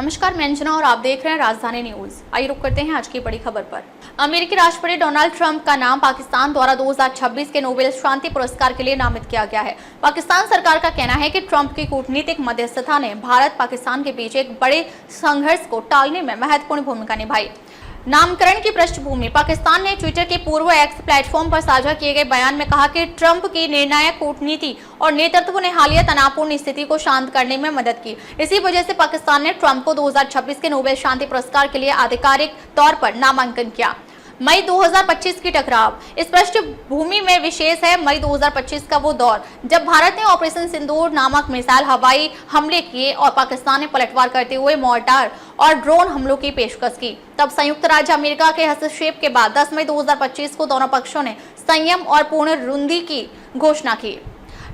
नमस्कार, मैं अंजना और आप देख रहे हैं राजधानी न्यूज। आइए रुक करते हैं आज की बड़ी खबर पर। अमेरिकी राष्ट्रपति डोनाल्ड ट्रंप का नाम पाकिस्तान द्वारा 2026 के नोबेल शांति पुरस्कार के लिए नामित किया गया है। पाकिस्तान सरकार का कहना है कि ट्रंप की कूटनीतिक मध्यस्थता ने भारत पाकिस्तान के बीच एक बड़े संघर्ष को टालने में महत्वपूर्ण भूमिका निभाई। नामकरण की पृष्ठभूमि पाकिस्तान ने ट्विटर के पूर्व एक्स प्लेटफॉर्म पर साझा किए गए बयान में कहा कि ट्रंप की निर्णायक कूटनीति और नेतृत्व ने हालिया तनावपूर्ण स्थिति को शांत करने में मदद की। इसी वजह से पाकिस्तान ने ट्रंप को 2026 के नोबेल शांति पुरस्कार के लिए आधिकारिक तौर पर नामांकन किया। मई 2025 की टकराव इस पृष्ठभूमि में विशेष है। मई 2025 का वो दौर जब भारत ने ऑपरेशन सिंदूर नामक मिसाइल हवाई हमले किए और पाकिस्तान ने पलटवार करते हुए मोर्टार और ड्रोन हमलों की पेशकश की। तब संयुक्त राज्य अमेरिका के हस्तक्षेप के बाद 10 मई 2025 को दोनों पक्षों ने संयम और पूर्ण रुंदी की घोषणा की।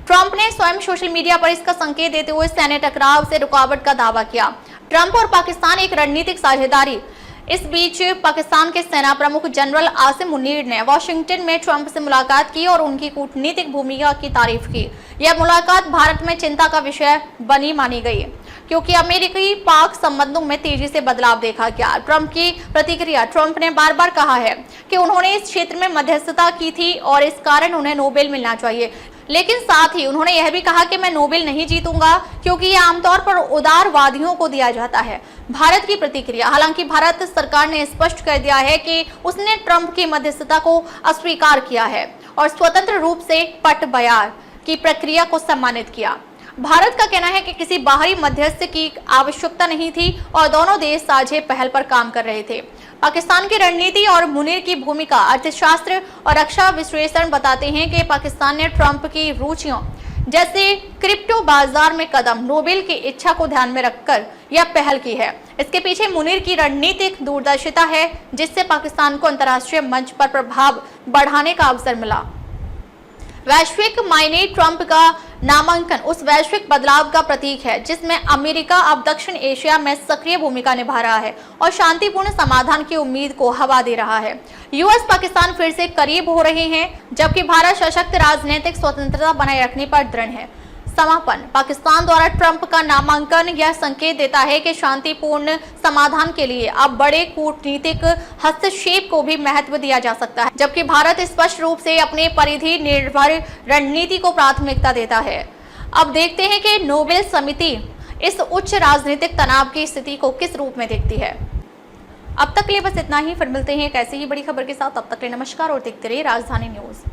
ट्रंप ने स्वयं सोशल मीडिया पर इसका संकेत देते हुए सैन्य टकराव से रुकावट का दावा किया। ट्रंप और पाकिस्तान एक रणनीतिक साझेदारी। इस बीच पाकिस्तान के सेना प्रमुख जनरल आसिम मुनीर ने वॉशिंगटन में ट्रंप से मुलाकात की और उनकी कूटनीतिक भूमिका की तारीफ की। यह मुलाकात भारत में चिंता का विषय बनी मानी गई क्योंकि अमेरिकी पाक संबंधों में तेजी से बदलाव देखा गया। ट्रंप की प्रतिक्रिया ट्रंप ने बार बार कहा है कि उन्होंने इस क्षेत्र में मध्यस्थता की थी और इस कारण उन्हें नोबेल मिलना चाहिए, लेकिन साथ ही उन्होंने यह भी कहा कि मैं नोबेल नहीं जीतूंगा क्योंकि यह आमतौर पर उदारवादियों को दिया जाता है। भारत की प्रतिक्रिया। हालांकि भारत सरकार ने स्पष्ट कर दिया है कि उसने ट्रंप की मध्यस्थता को अस्वीकार किया है और स्वतंत्र रूप से पट बयार की प्रक्रिया को सम्मानित किया। भारत का कहना है कि किसी बाहरी मध्यस्थ की आवश्यकता नहीं थी और दोनों देश साझे पहल पर काम कर रहे थे। पाकिस्तान की रणनीति और मुनीर की भूमिका। अर्थशास्त्र और रक्षा विश्लेषण बताते हैं कि पाकिस्तान ने ट्रंप की रुचियों जैसे क्रिप्टो बाजार में कदम नोबेल की इच्छा को ध्यान में रखकर यह पहल की है। इसके पीछे मुनीर की रणनीतिक दूरदर्शिता है जिससे पाकिस्तान को अंतर्राष्ट्रीय मंच पर प्रभाव बढ़ाने का अवसर मिला। वैश्विक मायने। ट्रंप का नामांकन उस वैश्विक बदलाव का प्रतीक है जिसमें अमेरिका अब दक्षिण एशिया में सक्रिय भूमिका निभा रहा है और शांतिपूर्ण समाधान की उम्मीद को हवा दे रहा है। यूएस पाकिस्तान फिर से करीब हो रहे हैं जबकि भारत सशक्त राजनीतिक स्वतंत्रता बनाए रखने पर दृढ़ है। समापन। पाकिस्तान द्वारा ट्रंप का नामांकन यह संकेत देता है कि शांतिपूर्ण समाधान के लिए अब बड़े कूटनीतिक हस्तक्षेप को भी महत्व दिया जा सकता है, जबकि भारत स्पष्ट रूप से अपने परिधि निर्भर रणनीति को प्राथमिकता देता है। अब देखते हैं कि नोबेल समिति इस उच्च राजनीतिक तनाव की स्थिति को किस रूप में देखती है। अब तक के लिए बस इतना ही। फिर मिलते हैं एक ऐसी ही बड़ी खबर के साथ। तब तक के लिए नमस्कार और देखते रहिए राजधानी न्यूज।